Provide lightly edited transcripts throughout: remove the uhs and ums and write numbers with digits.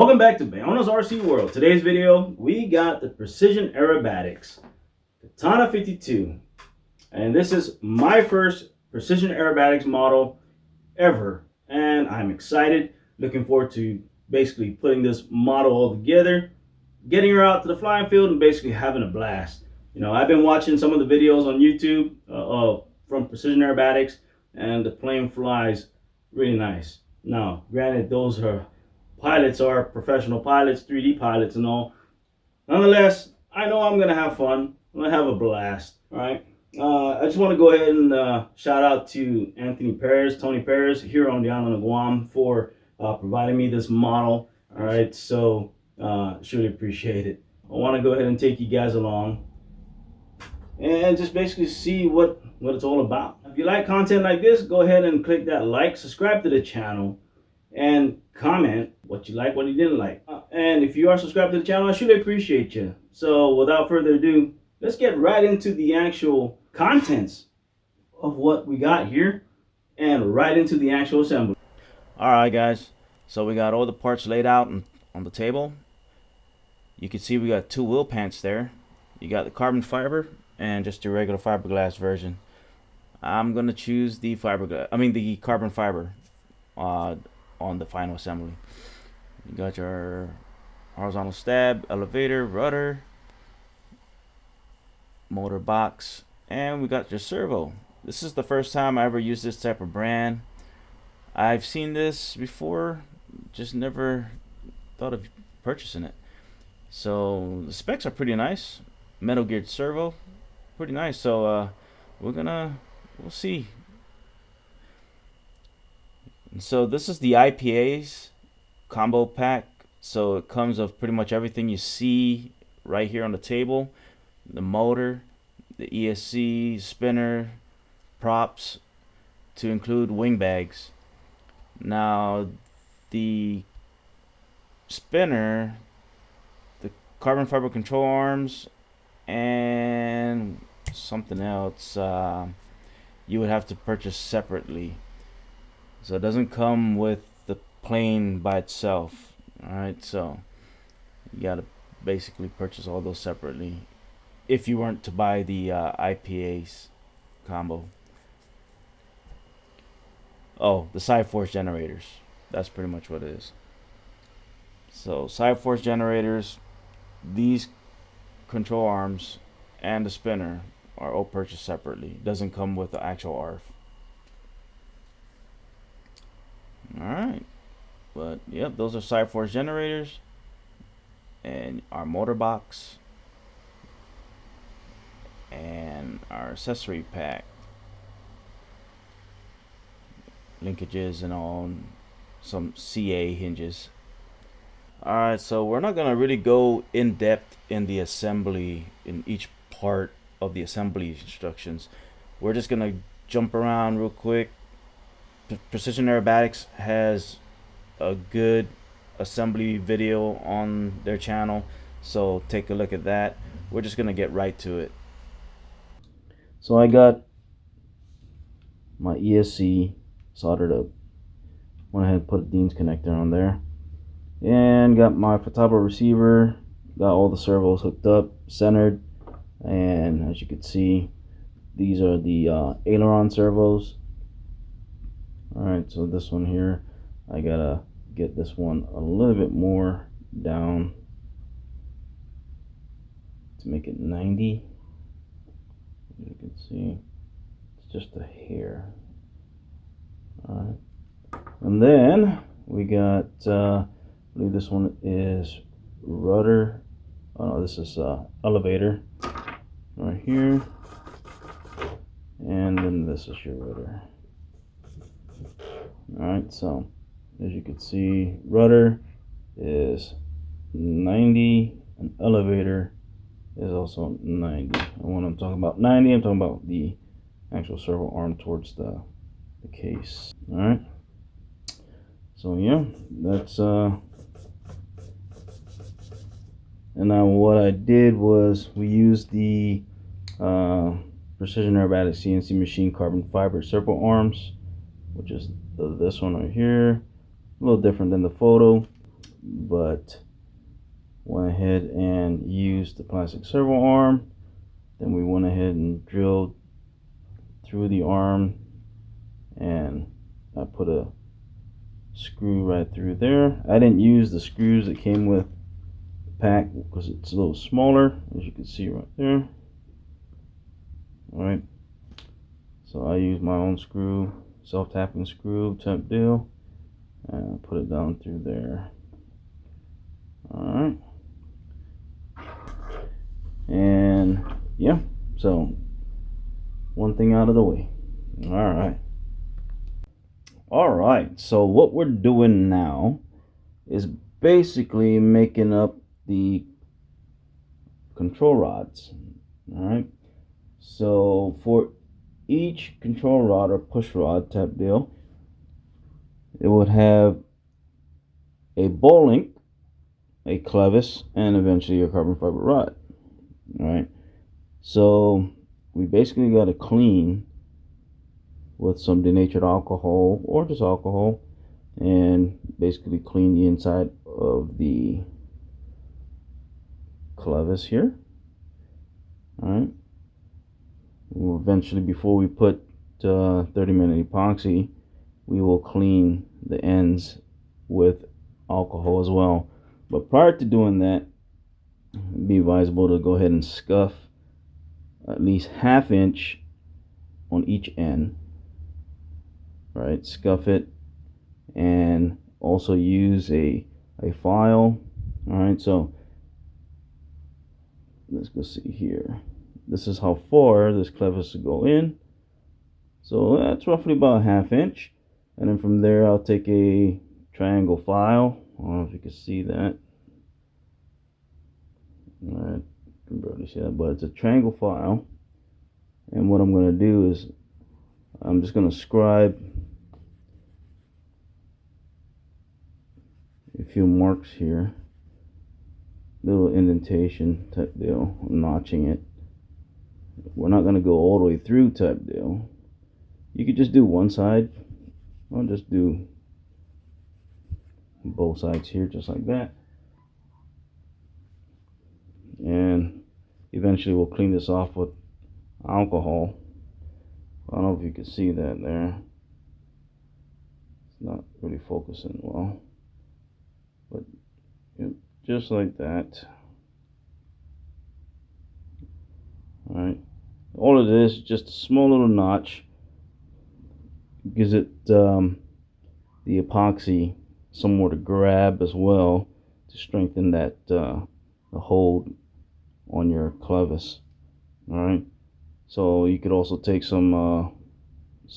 Welcome back to Bayona's RC World. Today's video, we got the Precision Aerobatics Katana 52. And this is my first Precision Aerobatics model ever. And I'm excited, looking forward to basically putting this model all together, getting her out to the flying field and basically having a blast. You know, I've been watching some of the videos on YouTube from Precision Aerobatics, and the plane flies really nice. Now, granted, those are pilots are professional pilots, 3D pilots and all. Nonetheless, I know I'm gonna have fun. I'm gonna have a blast. All right. I just want to go ahead and shout out to Tony Perez here on the island of Guam for providing me this model. All right, so surely appreciate it. I want to go ahead and take you guys along and just basically see what it's all about. If you like content like this, go ahead and click that like, subscribe to the channel, and comment what you like, what you didn't like. And if you are subscribed to the channel, I should appreciate you. So without further ado, let's get right into the actual contents of what we got here and right into the actual assembly. Alright guys, so we got all the parts laid out on the table. You can see we got two wheel pants there. You got the carbon fiber and just the regular fiberglass version. I'm gonna choose the the carbon fiber on the final assembly. You got your horizontal stab, elevator, rudder, motor box, and we got your servo. This is the first time I ever used this type of brand. I've seen this before, just never thought of purchasing it. So the specs are pretty nice. Metal geared servo, pretty nice. So we'll see. So this is the IPA's combo pack. So it comes of pretty much everything you see right here on the table: the motor, the ESC, spinner, props, to include wing bags. Now the spinner, the carbon fiber control arms, and something else you would have to purchase separately. So it doesn't come with the plane by itself. Alright, so you gotta basically purchase all those separately if you weren't to buy the IPA's combo. Oh, the side force generators. That's pretty much what it is. So side force generators, these control arms, and the spinner are all purchased separately. It doesn't come with the actual ARF. Alright, but yep, those are side force generators and our motor box and our accessory pack, linkages and all, some CA hinges. Alright, so we're not gonna really go in depth in the assembly, in each part of the assembly instructions. We're just gonna jump around real quick. Precision Aerobatics has a good assembly video on their channel, so take a look at that. We're just gonna get right to it. So I got my ESC soldered up. Went ahead and put a Dean's connector on there, and got my Futaba receiver. Got all the servos hooked up, centered, and as you can see, these are the aileron servos. Alright, so this one here, I gotta get this one a little bit more down to make it 90. As you can see, it's just a hair. Alright, and then we got, I believe this one is rudder. Oh no, this is elevator right here, and then this is your rudder. Alright, so as you can see, rudder is 90 and elevator is also 90. And when I'm talking about 90, I'm talking about the actual servo arm towards the case. Alright, so yeah, that's and now what I did was we used the Precision Aerobatics CNC machine carbon fiber servo arms, which is this one right here. A little different than the photo. but went ahead and used the plastic servo arm. Then we went ahead and drilled through the arm, and I put a screw right through there. I didn't use the screws that came with the pack because it's a little smaller, as you can see right there. Alright, so I use my own screw, self-tapping screw type deal, and put it down through there. Alright, and yeah, so one thing out of the way. Alright, so what we're doing now is basically making up the control rods. Alright, so for each control rod or push rod type deal, it would have a bowl link, a clevis, and eventually a carbon fiber rod. Alright, so we basically got to clean with some denatured alcohol or just alcohol, and basically clean the inside of the clevis here. Alright, eventually, before we put 30-minute epoxy, we will clean the ends with alcohol as well. But prior to doing that, it'd be advisable to go ahead and scuff at least 1/2 inch on each end. Right, scuff it, and also use a file. Alright, so let's go see here. This is how far this clevis will go in. So that's roughly about 1/2 inch. And then from there, I'll take a triangle file. I don't know if you can see that. Alright, you can barely see that, but it's a triangle file. And what I'm going to do is I'm just going to scribe a few marks here, little indentation type deal. I'm notching it. We're not going to go all the way through type deal. You could just do one side. I'll just do both sides here, just like that. And eventually we'll clean this off with alcohol. I don't know if you can see that there. It's not really focusing well, but just like that. Alright, all of this is just a small little notch. Gives it the epoxy somewhere to grab as well, to strengthen that the hold on your clevis. Alright, so you could also take some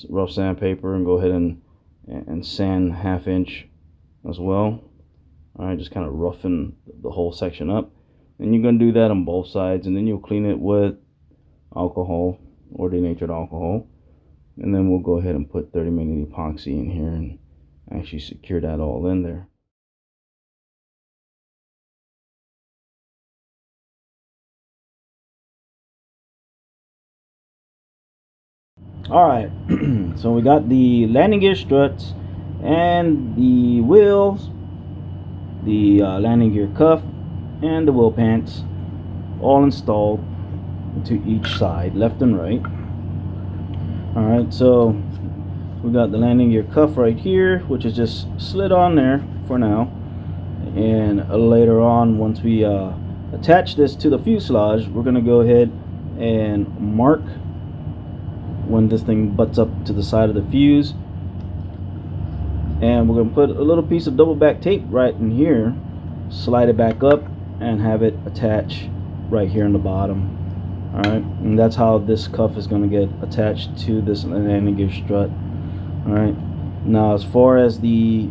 rough sandpaper and go ahead and sand 1/2 inch as well. Alright, just kind of roughen the whole section up, and you're going to do that on both sides, and then you'll clean it with alcohol or denatured alcohol, and then we'll go ahead and put 30-minute epoxy in here and actually secure that all in there. Alright, so we got the landing gear struts and the wheels, the landing gear cuff, and the wheel pants all installed to each side, left and right. Alright, so we got the landing gear cuff right here, which is just slid on there for now, and later on, once we attach this to the fuselage, we're going to go ahead and mark when this thing butts up to the side of the fuse, and we're going to put a little piece of double back tape right in here, slide it back up, and have it attach right here in the bottom. Alright, and that's how this cuff is going to get attached to this landing gear strut. Alright, now as far as the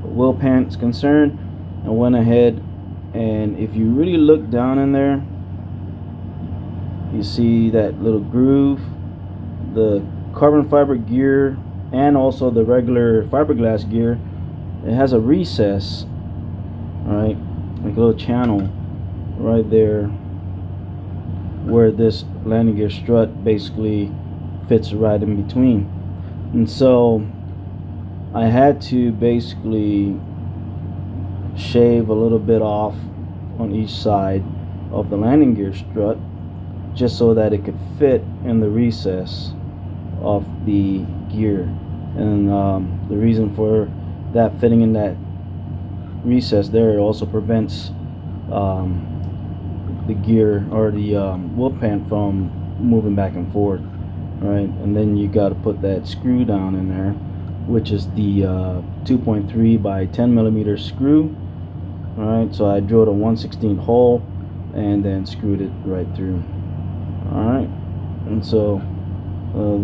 wheel pant is concerned, I went ahead, and if you really look down in there, you see that little groove. The carbon fiber gear and also the regular fiberglass gear, it has a recess, right, like a little channel right there where this landing gear strut basically fits right in between. And so I had to basically shave a little bit off on each side of the landing gear strut, just so that it could fit in the recess of the gear. And the reason for that fitting in that recess there, it also prevents the gear or the wheel pan from moving back and forth, right? And then you got to put that screw down in there, which is the 2.3 by 10 millimeter screw. All right, so I drilled a 1/16 hole and then screwed it right through. All right, and so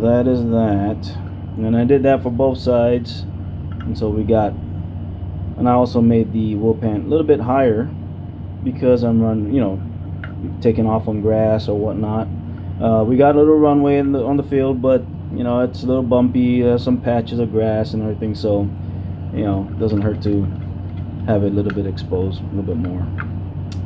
that is that. And I did that for both sides. And so we got, and I also made the wheel pan a little bit higher because I'm running, you know, taking off on grass or whatnot. We got a little runway on the field, but you know, it's a little bumpy, some patches of grass and everything, so you know, it doesn't hurt to have it a little bit exposed, a little bit more.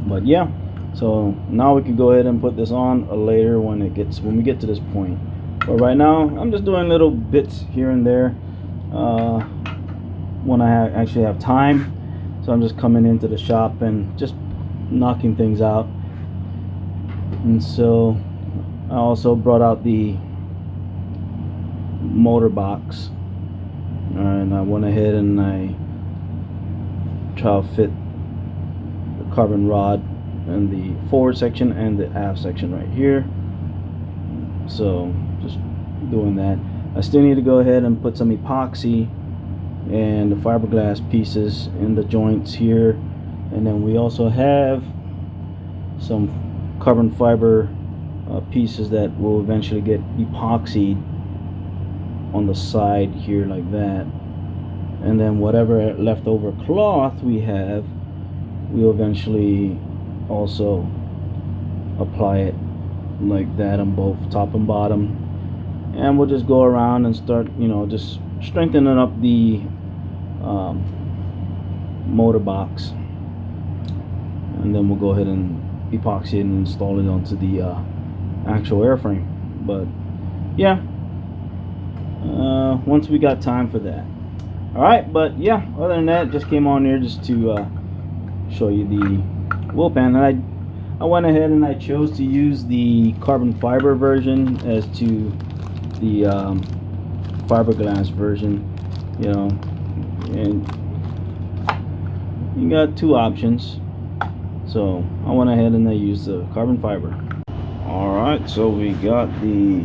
But yeah, so now we can go ahead and put this on later when we get to this point. But right now I'm just doing little bits here and there when I actually have time. So I'm just coming into the shop and just knocking things out. And so I also brought out the motor box, and I went ahead and I tried to fit the carbon rod in the forward section and the aft section right here. So just doing that. I still need to go ahead and put some epoxy and the fiberglass pieces in the joints here, and then we also have some carbon fiber pieces that will eventually get epoxied on the side here like that, and then whatever leftover cloth we have, we'll eventually also apply it like that on both top and bottom, and we'll just go around and start, you know, just strengthening up the motor box, and then we'll go ahead and epoxy it and install it onto the actual airframe. But yeah, once we got time for that. All right, but yeah, other than that, just came on here just to show you the wheel pan. And I went ahead and I chose to use the carbon fiber version as to the fiberglass version, you know, and you got two options. So I went ahead and I used the carbon fiber. Alright, so we got the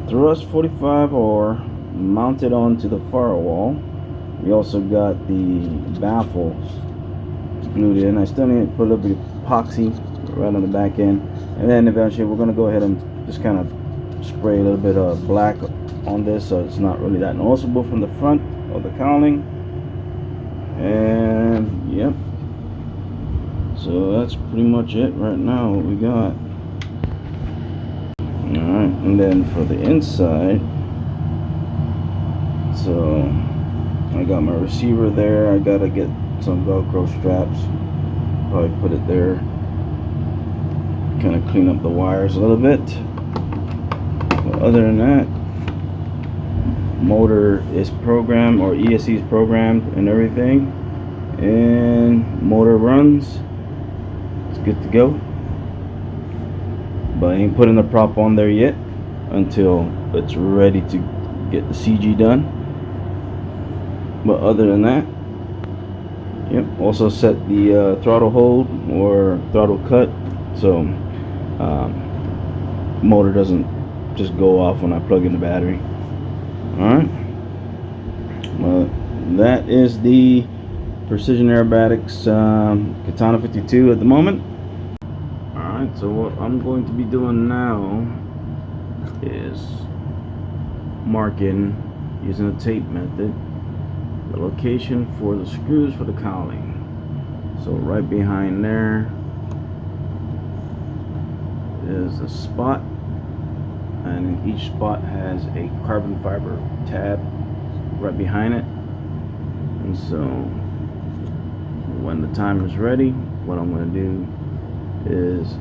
thrust 45R mounted onto the firewall. We also got the baffles glued in. I still need to put a little bit of epoxy right on the back end, and then eventually we're going to go ahead and just kind of spray a little bit of black on this so it's not really that noticeable from the front of the cowling. And yep, so that's pretty much it right now, what we got. Alright, and then for the inside, so I got my receiver there. I gotta get some Velcro straps, probably put it there, kind of clean up the wires a little bit. But other than that, motor is programmed, or ESC is programmed and everything, and motor runs. It's good to go, but I ain't putting the prop on there yet until it's ready to get the CG done. But other than that, yep, also set the throttle hold or throttle cut, so motor doesn't just go off when I plug in the battery. Alright, well, that is the Precision Aerobatics Katana 52 at the moment. Alright, so what I'm going to be doing now is marking, using a tape method, the location for the screws for the cowling. So right behind there is a spot, and each spot has a carbon fiber tab right behind it. And so when the timer is ready, what I'm going to do is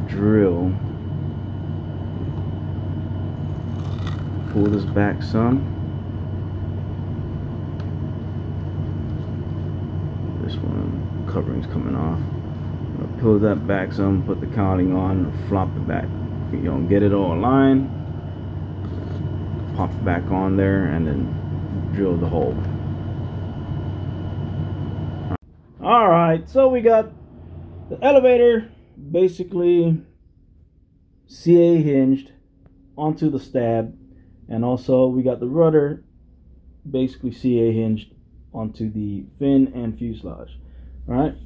drill, pull this back some, covering's coming off. Pull that back some, put the cowling on, flop it back. You know, get it all aligned, pop it back on there, and then drill the hole. Alright, so we got the elevator basically CA hinged onto the stab, and also we got the rudder basically CA hinged onto the fin and fuselage. Alright,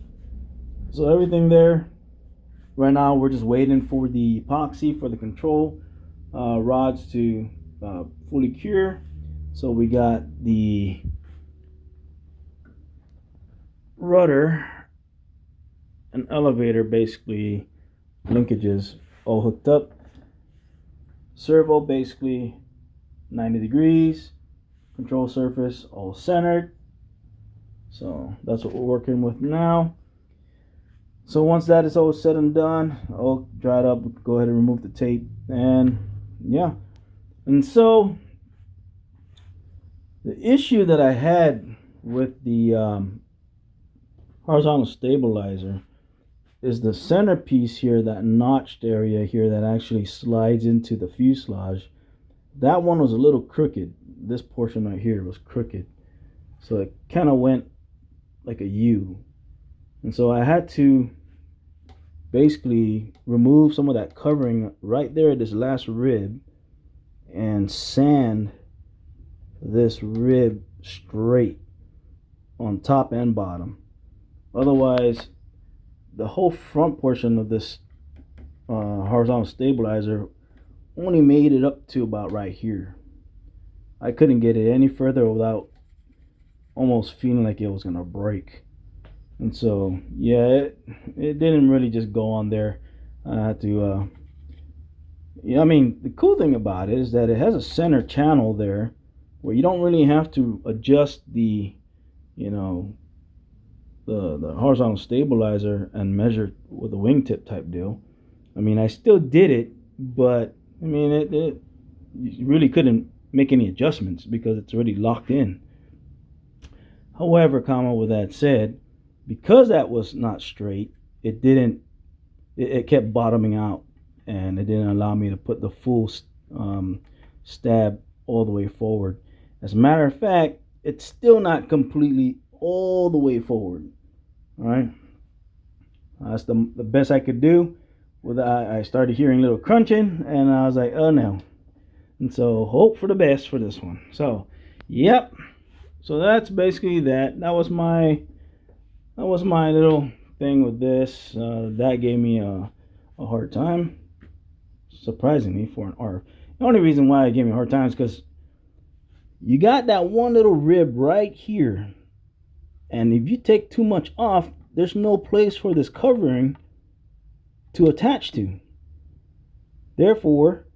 so everything there. Right now we're just waiting for the epoxy for the control rods to fully cure. So we got the rudder and elevator basically linkages all hooked up. Servo basically 90 degrees. Control surface all centered. So that's what we're working with now. So once that is all said and done, all dried up, we can go ahead and remove the tape. And yeah. And so the issue that I had with the horizontal stabilizer is the centerpiece here, that notched area here that actually slides into the fuselage. That one was a little crooked. This portion right here was crooked, so it kind of went like a U. And so I had to basically remove some of that covering right there at this last rib and sand this rib straight on top and bottom. Otherwise, the whole front portion of this horizontal stabilizer only made it up to about right here. I couldn't get it any further without almost feeling like it was gonna break. And so yeah, it didn't really just go on there. I had to yeah, I mean, the cool thing about it is that it has a center channel there where you don't really have to adjust the, you know, the horizontal stabilizer and measure with a wingtip type deal. I mean, I still did it, but I mean, you really couldn't make any adjustments because it's already locked in. However, with that said, because that was not straight, it kept bottoming out, and it didn't allow me to put the full stab all the way forward. As a matter of fact, it's still not completely all the way forward. All right, that's the best I could do. I started hearing a little crunching, and I was like, oh no. And so hope for the best for this one. So yep, so that's basically that. That was my little thing with this. That gave me a hard time, surprisingly, for an R. The only reason why it gave me a hard time is because you got that one little rib right here, and if you take too much off, there's no place for this covering to attach to. Therefore,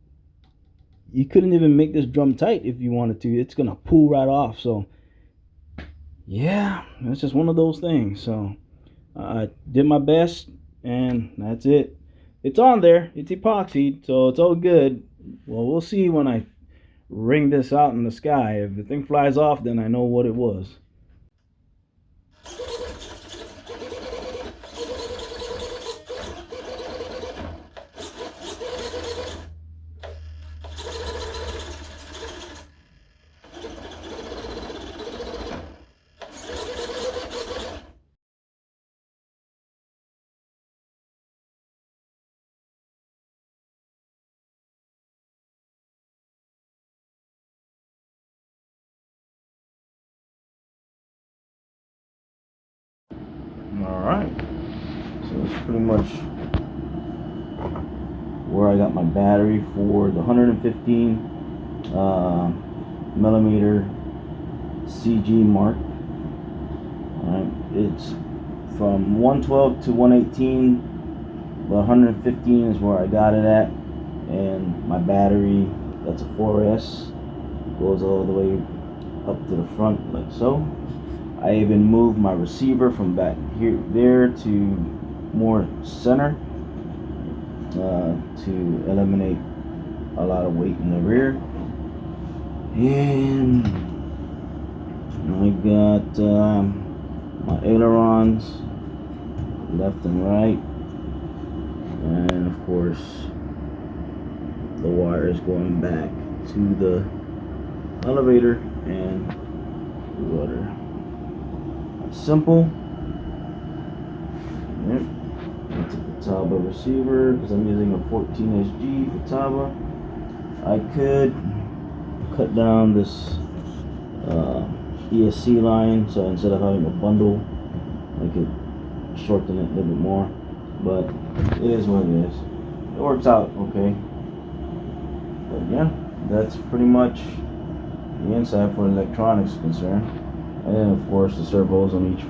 you couldn't even make this drum tight if you wanted to. It's gonna pull right off. So yeah, that's just one of those things. So I did my best, and that's it. It's on there. It's epoxied, so it's all good. Well, we'll see when I ring this out in the sky. If the thing flies off, then I know what it was. Alright, so it's pretty much where I got my battery for the 115 millimeter CG mark. Alright, it's from 112 to 118, but 115 is where I got it at. And my battery, that's a 4S, goes all the way up to the front like so. I even moved my receiver from back there to more center to eliminate a lot of weight in the rear. And I got my ailerons left and right, and of course the wire is going back to the elevator and rudder. Simple. Yep. That's a Futaba receiver because I'm using a 14SG Futaba. I could cut down this ESC line, so instead of having a bundle, I could shorten it a little bit more. But it is what it is. It works out okay. But yeah, that's pretty much the inside for electronics is concerned. And then of course the servos on each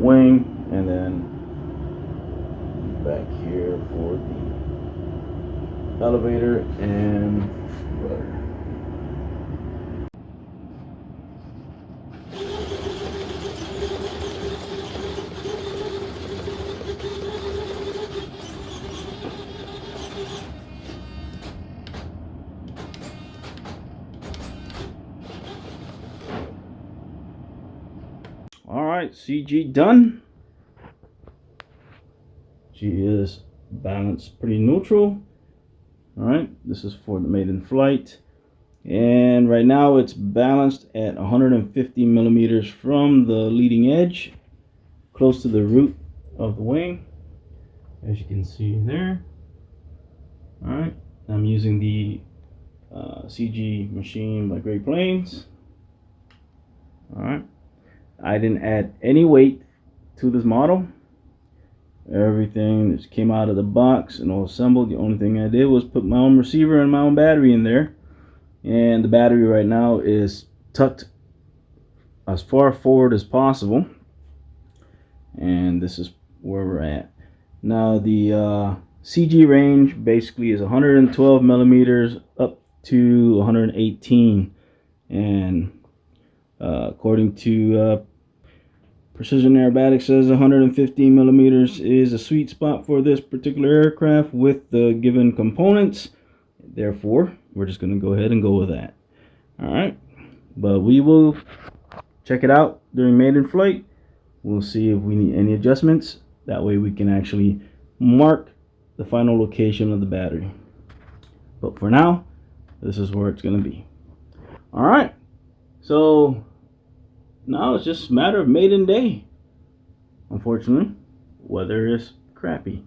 wing, and then back here for the elevator and rudder. Alright, CG done. She is balanced pretty neutral. Alright, this is for the maiden flight. And right now it's balanced at 150 millimeters from the leading edge, close to the root of the wing, as you can see there. Alright, I'm using the CG machine by Great Plains. Alright, I didn't add any weight to this model. Everything just came out of the box and all assembled. The only thing I did was put my own receiver and my own battery in there. And the battery right now is tucked as far forward as possible. And this is where we're at. Now the CG range basically is 112 millimeters up to 118. And according to Precision Aerobatics says 115 millimeters is a sweet spot for this particular aircraft with the given components. Therefore, we're just going to go ahead and go with that. Alright, but we will check it out during maiden flight. We'll see if we need any adjustments. That way we can actually mark the final location of the battery. But for now, this is where it's going to be. Alright, so now it's just a matter of maiden day. Unfortunately, weather is crappy.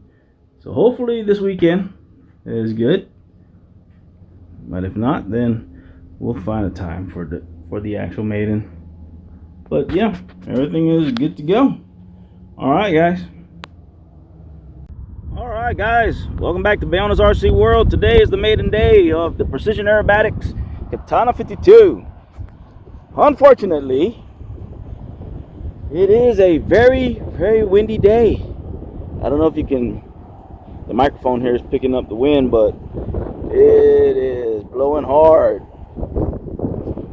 So hopefully this weekend is good. But if not, then we'll find a time for the actual maiden. But yeah, everything is good to go. Alright guys. Alright guys, welcome back to Bayona's RC World. Today is the maiden day of the Precision Aerobatics Katana 52. Unfortunately, it is a very, very windy day. I don't know if you can, the microphone here is picking up the wind, but it is blowing hard.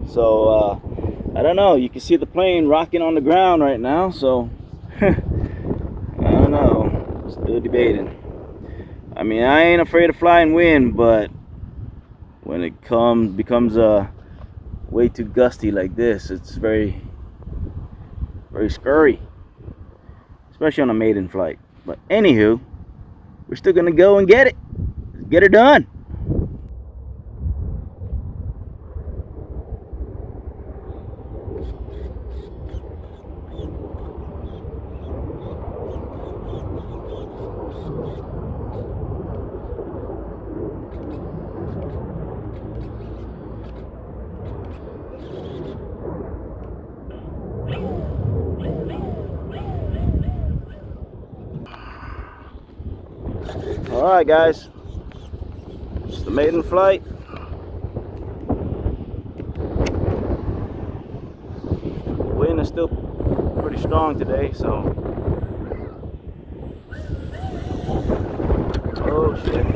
So, I don't know. You can see the plane rocking on the ground right now, so I don't know. Still debating. I mean, I ain't afraid of flying wind, but when it becomes way too gusty like this, it's very scurry, especially on a maiden flight. But anywho, we're still gonna go and get it. Get her done. Alright guys, it's the maiden flight. The wind is still pretty strong today, so oh shit.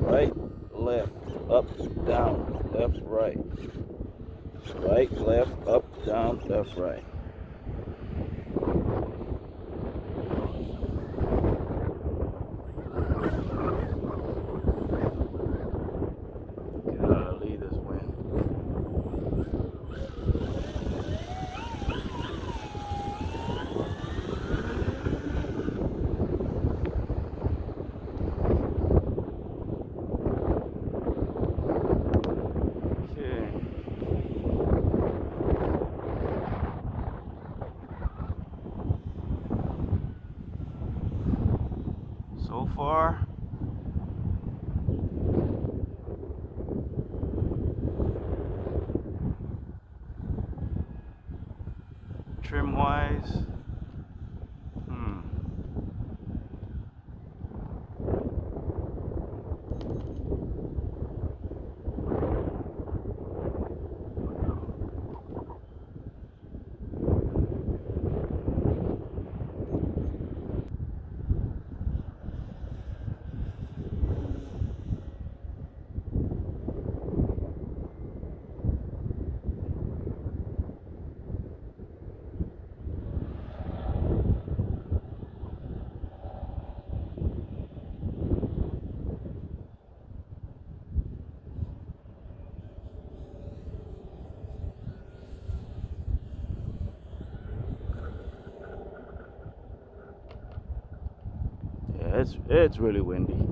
Right, left, up, down, left, right. Right, left, up, down, left, right. So far, trim wise, yeah, it's really windy.